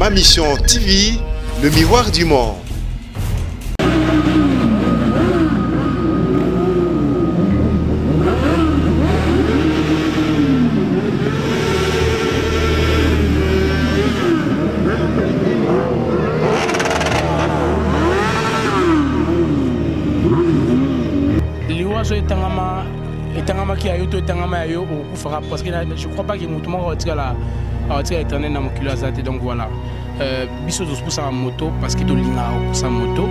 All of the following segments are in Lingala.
Ma Mission TV, le miroir du monde. Liwazo etangama qui a eu tout etangama yo ou fera parce que je crois pas que mutumo retire la éternel na mokilo azate donc voilà biso tous pour sa moto parce que to linga pour sa moto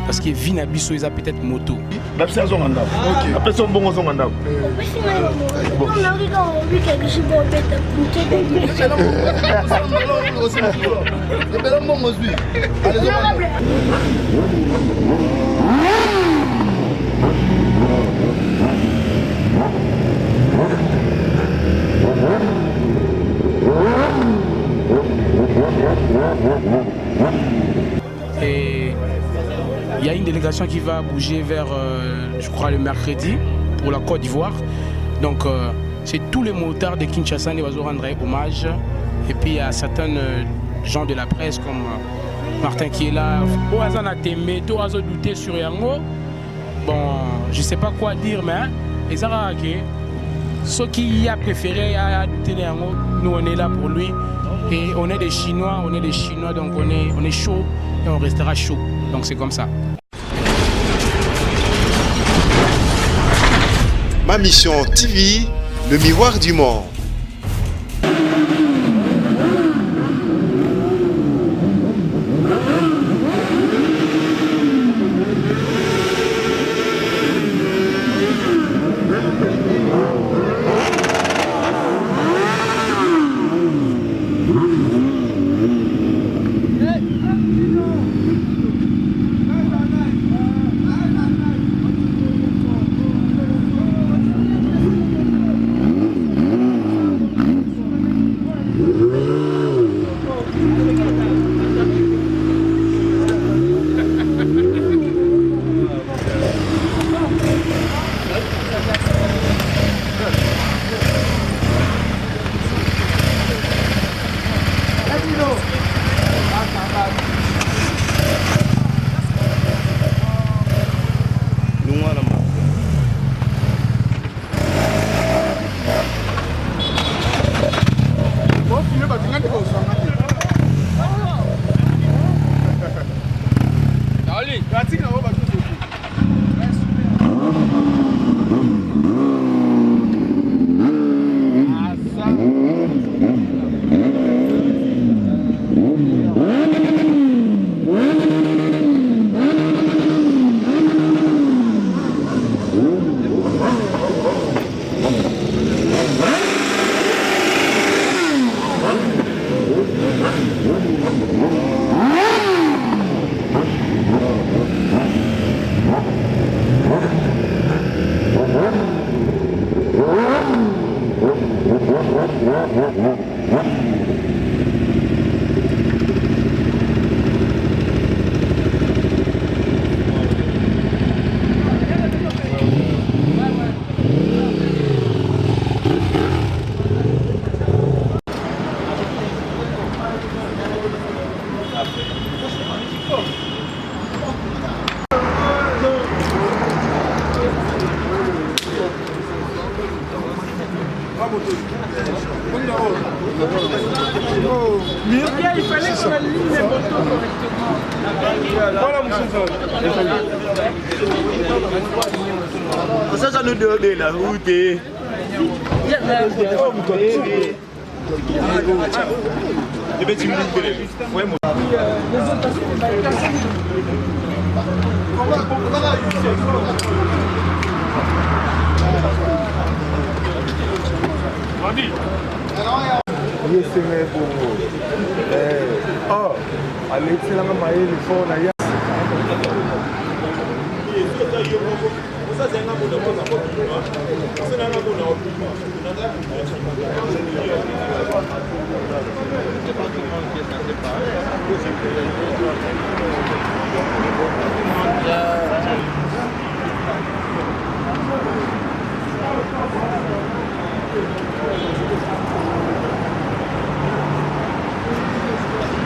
parce que vina biso ils a peut-être moto la saison nganda OK après son bon son nganda et il y a une délégation qui va bouger vers, je crois, le mercredi pour la Côte d'Ivoire. Donc, c'est tous les motards de Kinshasa qui vont rendre hommage. Et puis, il y a certains gens de la presse comme Martin qui est là. Oazan a témé, Oazan douté sur Yango. Bon, je ne sais pas quoi dire, mais les Arabes, ce qui a préféré à douter Yango, nous on est là pour lui. Et on est des Chinois, donc on est chaud et on restera chaud. Donc c'est comme ça. Ma Mission TV, le miroir du monde. Il fallait que je ligne les motos correctement. Voilà, monsieur. Ça nous donne la route. Oh, allez, c'est la maman, il faut la ya.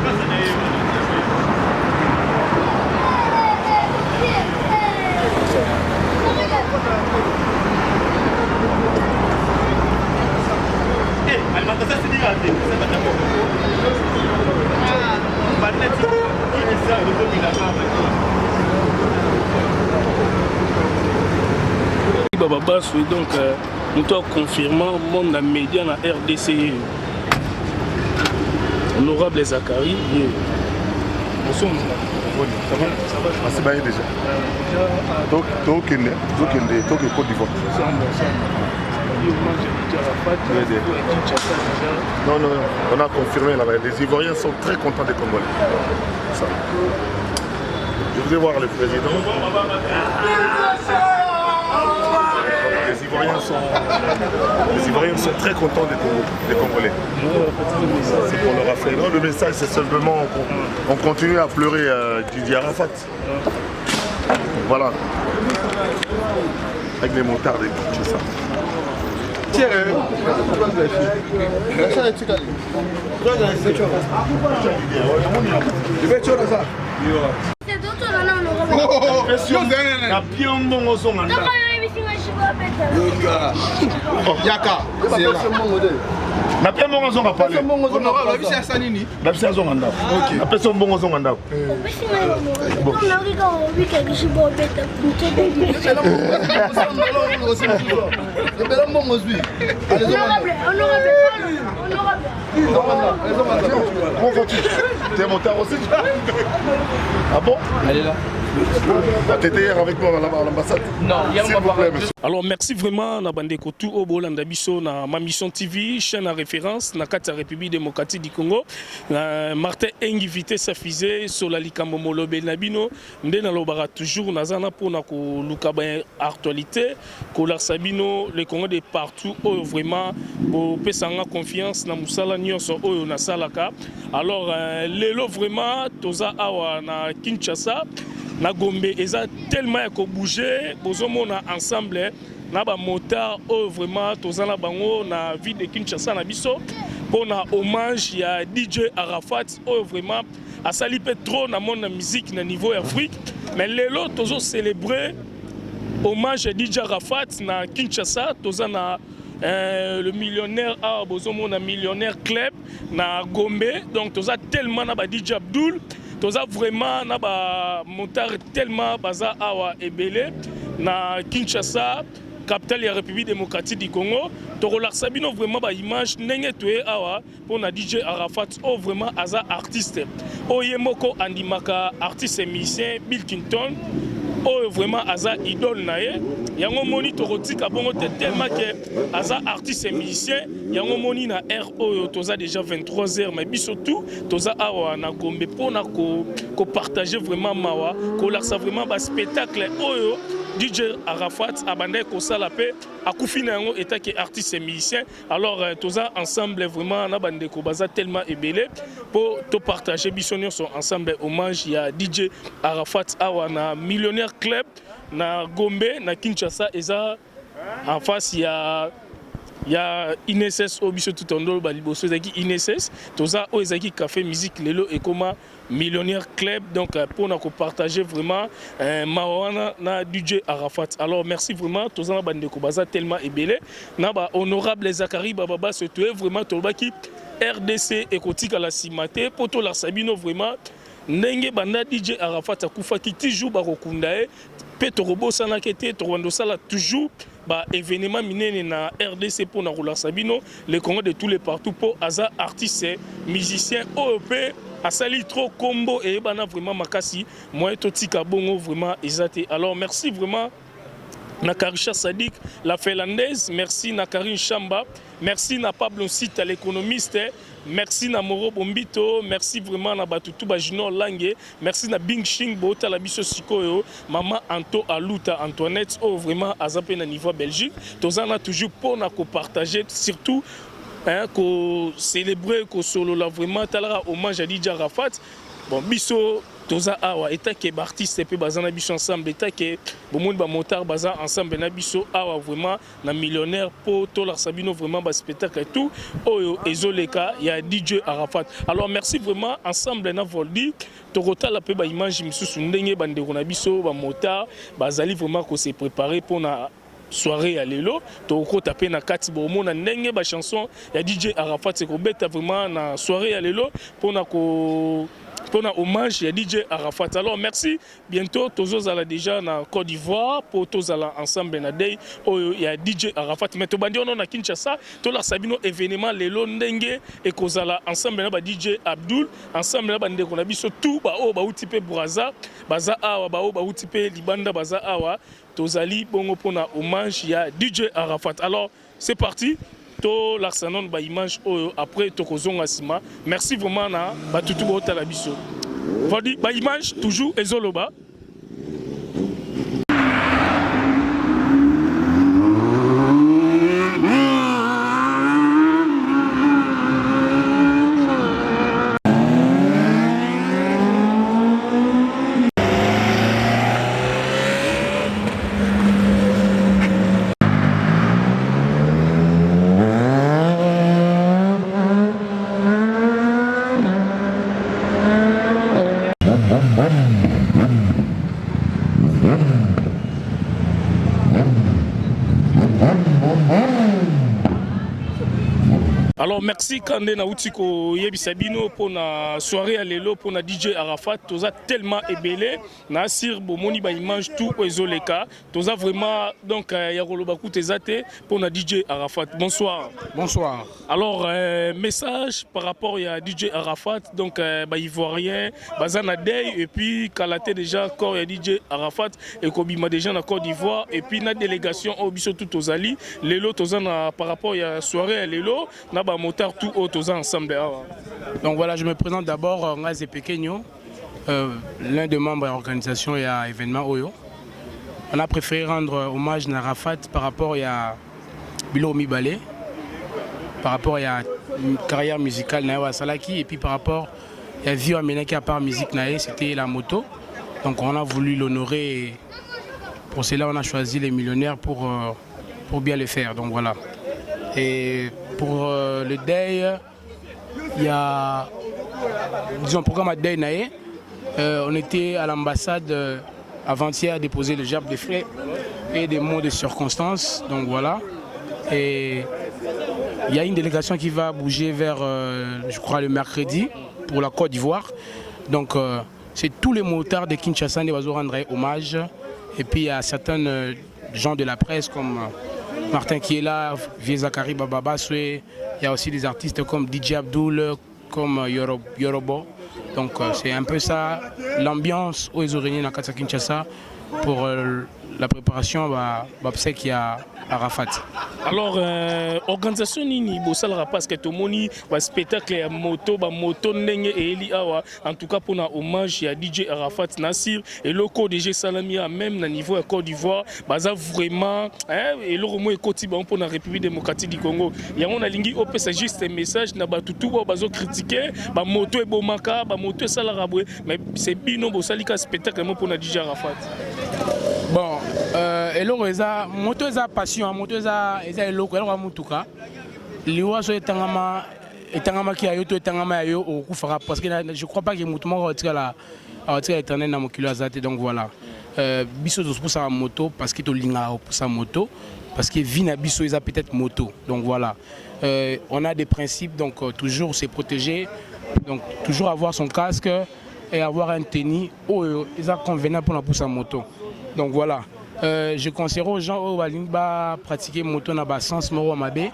That's Baba Basso, donc nous avons confirmé mon média na RDC. Honorable Zachary. Bonsoir. Ça va. C'est bien déjà. Donc Côte d'Ivoire. Non, on a confirmé là-bas. Les Ivoiriens sont très contents des Congolais. Ça. Je vais voir le président. Les Ivoiriens sont très contents des Congolais. C'est qu'on leur a fait. Non, le message, c'est simplement qu'on continue à pleurer Didier Arafat. Voilà. Avec les motards et tout ça. Yaka, na pia mbongo zonga pale honorable bisi asanini na bisi azonga ndako na pesa mbongo zonga ndako t'es montard aussi ah bon Elle est là. T'étais hier avec moi à l'ambassade? Non, hier on va pas. Alors merci vraiment na bandeko tout au Bolanda biso na ma mission TV, chaîne à référence na kati ya République démocratique du Congo. Martin invité sa fusée sur la likambo molobe na bino nde na lobara toujours nazana pona ko luka ba actualité ko la sabino le Congo de partout vraiment bo pesanga confiance na musala nyonso oyo na salaka. Alors lelo vraiment toza awa na Kinshasa na Gombe eza tellement ya ko bouger bozomona ensemble na ba motard oh vraiment tozana bango na ville de Kinshasa na biso pour na hommage ya DJ Arafat oh vraiment asali pe trop na monde musique na niveau Afrique mais lelo tozo célébrer hommage à DJ Arafat na Kinshasa tozana le millionnaire a bozomona millionnaire club na Gombe donc toza tellement na ba DJ Abdul toza vraiment na ba montard tellement baza awa ebele na Kinshasa capitale de la République démocratique du Congo tokola sabino vraiment ba image ndenge toye awa pour na DJ Arafat oh vraiment aza artiste oyemoko andimaka artiste musicien Bill Clinton oh vraiment aza idole na ye yango moni tokotika bongo tellement que aza artiste musicien yango moni na air oyo toza déjà 23h mais biso tout toza awa na Gombe pona ko partager vraiment mawa ko laksa vraiment ba spectacle oyo DJ Arafat abandé ko sala pe akufi na yango état que artiste musicien alors toza ensemble vraiment na bande ko baza tellement ebele pour to partager biso nyonso ensemble hommage ya DJ Arafat awa na millionnaire club na Gombe na Kinshasa eza en face ya INSS obiso tout en ba liboso zaki INSS toza o ezaki café musique lelo et comment millionnaire club donc pour na ko partager vraiment mawana na DJ Arafat alors merci vraiment toza na bande ko baza tellement ebele na ba honorable Zachary Baba se tuer vraiment tolbaki RDC et kotika la simate poto la sabino vraiment ndenge banda DJ Arafat akufa ki toujours ba kokundae pe to robosana kete to wando sala toujours ba événement minene na RDC pour na roula sabino le Congo de tous les partout pour aza artiste musicien OEP asali trop combo et bana vraiment makasi moi to tika bongo vraiment ezate alors merci vraiment na Karisha Sadik la Finlandaise merci na Karine Chamba merci na Pablo Sita l'économiste merci na Moro Bombito merci vraiment na Batutu ba Junior Lange merci na Bing Shing Bota la biso sikoyo maman Anto Aluta Antoinette oh vraiment azapé na niveau Belgique tozana toujours pour na ko partager surtout ko célébrer ko solo là vraiment talara hommage à DJ Arafat bon biso toza awa état que artiste pe bazana biso ensemble état que bomoni ba motard baza ensemble na biso awa vraiment na millionnaire pour to la sabino vraiment ba spectacle et tout oyo ezoleka ya DJ Arafat alors merci vraiment ensemble na voldi tokota la pe ba image misusu ndenge bandeko na biso ba motard bazali vraiment ko se préparer pour na soirée ya lelo toko taper na kati bomo na ndenge ba chanson ya DJ Arafat c'est ko beta vraiment na soirée ya lelo pour un hommage à DJ Arafat. Alors merci, bientôt tous allons déjà na Côte d'Ivoire pour tous allons ensemble na day il y a DJ Arafat mais to bandi on na Kinshasa to la sabino événement lelo ndenge et kozala ensemble na ba DJ Abdul ensemble na bande ko na biso tout ba o ba utipe Braza baza awa ba o ba utipe Libanda baza awa tozali bongo pour un hommage à DJ Arafat. Alors c'est parti. To l'arsenal ba image après to kozonga sima. Merci vraiment na ba tutu bo tala biso. Vodi ba image toujours ezoloba. Alors merci Kandé na Outiko Yebisabino pour la soirée à l'élo pour la DJ Arafat. Toza tellement ébélé. Na sir bomoni ba image tout ezoleka. Toza vraiment donc Yarolobaku tezate pour la DJ Arafat. Bonsoir. Bonsoir. Alors message par rapport à DJ Arafat donc ba ivoirien bazana day et puis kalaté déjà corps ya DJ Arafat et kobima déjà na Côte d'Ivoire et puis na délégation au biso tout aux ali l'élo tozana par rapport à soirée à l'élo na ba motard tout autres ensemble. Donc voilà, je me présente d'abord Ngaze Pequeño, l'un des membres de l'organisation et à événement Oyo. On a préféré rendre hommage à Arafat par rapport à Bilo Mibale, par rapport à une carrière musicale Naïwa Salaki et puis par rapport à la vie à part musique Naïe, c'était la moto. Donc on a voulu l'honorer et pour cela on a choisi les millionnaires pour bien le faire. Donc voilà. Et pour le Day, il y a, disons, programme à Day Naé. On était à l'ambassade avant-hier à déposer le gerbe des frais et des mots de circonstance. Donc voilà. Et il y a une délégation qui va bouger vers, je crois, le mercredi pour la Côte d'Ivoire. Donc c'est tous les motards de Kinshasa qui vont rendre hommage. Et puis il y a certains gens de la presse comme Martin qui est là, Vieux Zakari Bababa, il y a aussi des artistes comme DJ Abdul, comme Yorobo. Donc c'est un peu ça, l'ambiance aux Oréniens à Kinshasa pour la préparation qui a Arafat. Alors, organisation nini bosalera parce que tout le monde va spectacle ya moto ndenge eli awa en tout cas pour un hommage à DJ Arafat Nassir et le code DG Salamia même na niveau à Côte d'Ivoire baza vraiment et le romo ekoti ba pour la République démocratique du Congo ya on a lingi opé c'est juste un message na batutu ba bazo critiquer ba moto e bomaka ba moto salara bwe mais c'est bino bosalika spectacle pour na DJ Arafat. Bon, eloko eza moto eza passion, moto eza eloko eloko mutuka. Liwa so etangama ki ayo to etangama ayo okufaka parce que je crois pas que mutu moko atika éternel na mokilo azate donc voilà. Biso pour sa moto parce que to linga pour sa moto parce que vie na biso eza peut-être moto. Donc voilà. On a des principes donc toujours se protéger, donc toujours avoir son casque et avoir un tennis eza convenable pour sa moto. Donc voilà, je conseille aux gens qui pratiquer moto dans le sens moro mabé,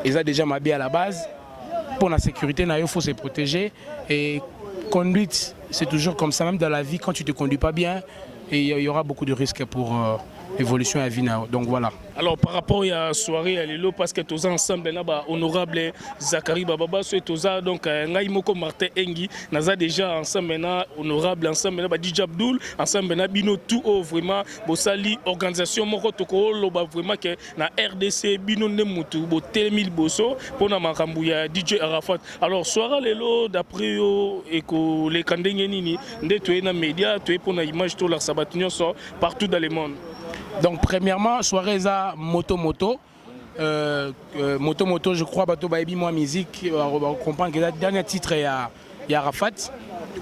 ils ont déjà mabé à la base. Pour la sécurité, il faut se protéger. Et conduite, c'est toujours comme ça, même dans la vie, quand tu ne te conduis pas bien, il y aura beaucoup de risques pour l'évolution à la vie. Donc voilà. Alors par rapport à la soirée à l'élo, parce que tous ensemble, honorable Zakari Bababa, tous donc Ngaïmoko Martin Engi, nous avons déjà ensemble honorable ensemble DJ Abdul, ensemble Bino tout vraiment Bossali organisation Moko Toko vraiment que na RDC Bino Nemutu, Bo Télémil Bosso pour na Makambouya DJ Arafat. Alors soirée à l'élo d'après et que les Kandengeni ni tu es dans les médias, tu es pour la image tout leur sabatinion sort partout dans le monde. Donc premièrement, soirée ça moto, je crois bateau baby moi musique, on comprend que le dernier titre est à Arafat.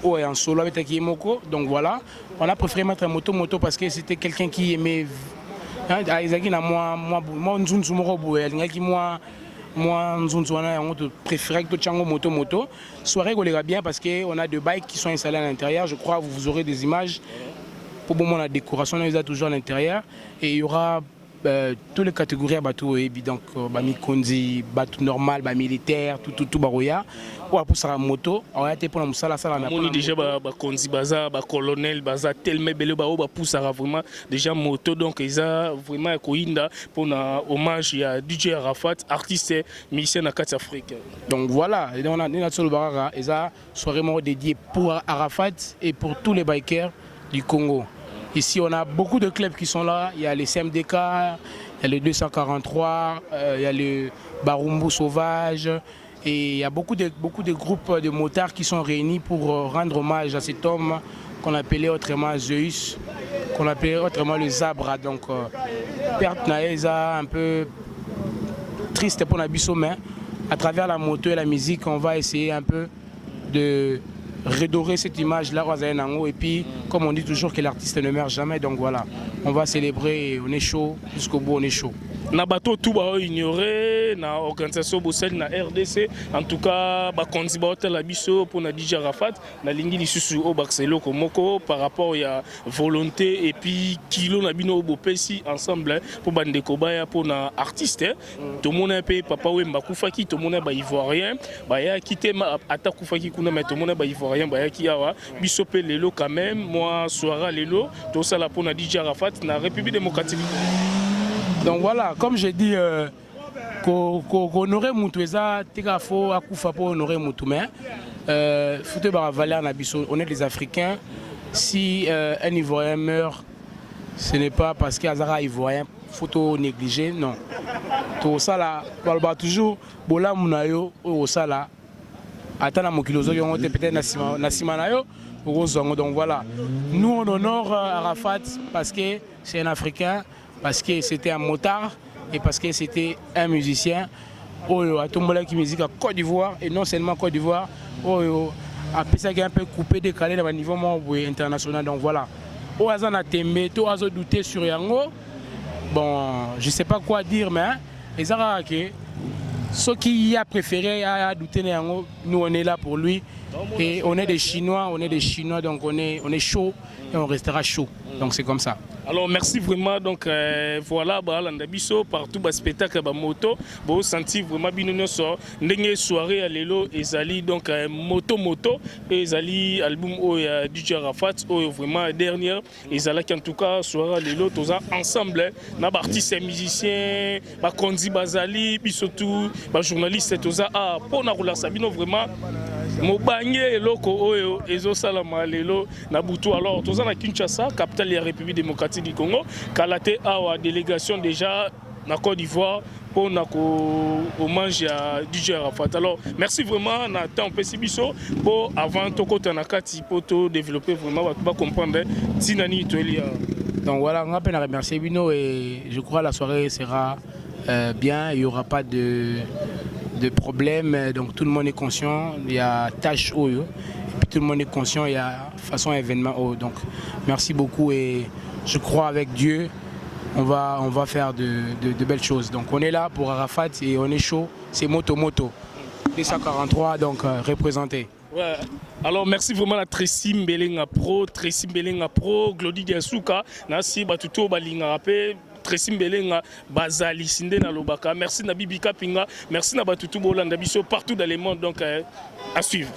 oh, et en solo avec Takimoko. Donc voilà, on a préféré mettre moto parce que c'était quelqu'un qui aimait. Isaac na moi nzunzu moko boye alingaki moi nzunzu wana on préférait que tu moto. Soirée on bien parce que on a deux bikes qui sont installés à l'intérieur. Je crois que vous aurez des images. Pour bon, la décoration, on les a toujours à l'intérieur. Et il y aura toutes les catégories à bateau, donc Mikondi, bateau normal, militaire, tout baroya. Ou pour ça, moto, on a été pour la moussala, ça on a déjà Kondi Baza, colonel Baza, tellement belle pour ça vraiment déjà moto. Donc, ils ont vraiment un pour un hommage à DJ Arafat, artiste musicien à 4 Afrique. Donc voilà, on a une seule barara, ils ont soirée dédiée pour Arafat et pour tous les bikers du Congo. Ici, on a beaucoup de clubs qui sont là. Il y a les CMDK, il y a le 243, il y a le Barumbu Sauvage. Et il y a beaucoup de groupes de motards qui sont réunis pour rendre hommage à cet homme qu'on appelait autrement Zeus, qu'on appelait autrement le Zabra. Donc, perte naïsa un peu triste pour Nabiso, mais à travers la moto et la musique, on va essayer un peu de redorer cette image-là, et puis comme on dit toujours que l'artiste ne meurt jamais, donc voilà, on va célébrer et on est chaud, jusqu'au bout on est chaud. Na bateau tout ba ignoré na organisation Bossel na RDC en tout cas ba konzi ba hotel biso pour na DJ Arafat na lingi lisusu au Barcelone komoko par rapport à volonté et puis kilo na bino bopesi ensemble pour bande kobaya pour na artiste tout le monde a payé papa Wemba Koufaki tout le monde ba ivoirien ba ya quitté ata Koufaki kuna mais tout le monde ba ivoirien ba ya ki awa biso pe lelo quand même moi soara lelo tout ça là pour na DJ Arafat na République démocratique. Donc voilà, comme j'ai dit, honorer Moutoueza, Tegafo, Akoufa pour honorer Moutoumé. Foutez par Valère Nabiso, on est des Africains. Si un Ivoirien meurt, ce n'est pas parce qu'Azara Ivoirien, photo négligée, non. Tout ça là, on va toujours, Bola Mounayo, ou ça là, attends mon kilozo, on était peut-être Nassimanayo, donc voilà. Nous on honore Arafat parce que c'est un Africain. Parce que c'était un motard et parce que c'était un musicien. Oyo a tombé qui musique à Côte d'Ivoire et non seulement Côte d'Ivoire. Oyo a fait un peu coupé, décalé dans le niveau international. Donc voilà. Au hasard a tembe, tout hasard douté sur Yango. Bon, je sais pas quoi dire, mais les Arabes, ce qui a préféré à douter Yango, nous on est là pour lui. Et on est des Chinois, donc on est chaud et on restera chaud. Donc c'est comme ça. Alors merci vraiment, donc voilà, l'andabiso partout, spectacle, moto, bon senti vraiment bien so, ndenge soirée à l'élo, ezali donc moto, et ezali album au DJ Arafat, au vraiment dernière, ezala qui en tout cas soirée à l'élo, tous ensemble, na artistes et musiciens, ba Kondi Bazali, puis surtout, ba journaliste, tous pour na roula sabino vraiment. Mobangé loko oyo ezo salama lelo na butu alors tous na Kinshasa capitale de la République démocratique du Congo kalate awa délégation déjà na Côte d'Ivoire pour na hommage à DJ Arafat. Alors merci vraiment na temps pesibiso pour avant tokota na kati pour to développer vraiment va comprendre tinani to elia. Donc voilà, on va peine remercier Bino et je crois la soirée sera bien, il y aura pas de problème, donc tout le monde est conscient, il y a tâche haut, et puis tout le monde est conscient, il y a façon événement haut. Donc merci beaucoup et je crois avec Dieu, on va faire de belles choses. Donc on est là pour Arafat et on est chaud, c'est moto. 243 donc représenté. Ouais. Alors merci vraiment à Tracy Mbelenga Pro, Glody Diasuka, Nasi Batuto Balinga Rapé. Tracy Mbelenga Bazali Sinde na Lobaka. Merci na Bibi Kapinga, merci na Batutu Bolanda Biso partout dans le monde, donc à suivre.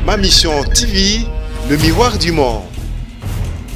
Ma mission TV, le miroir du monde.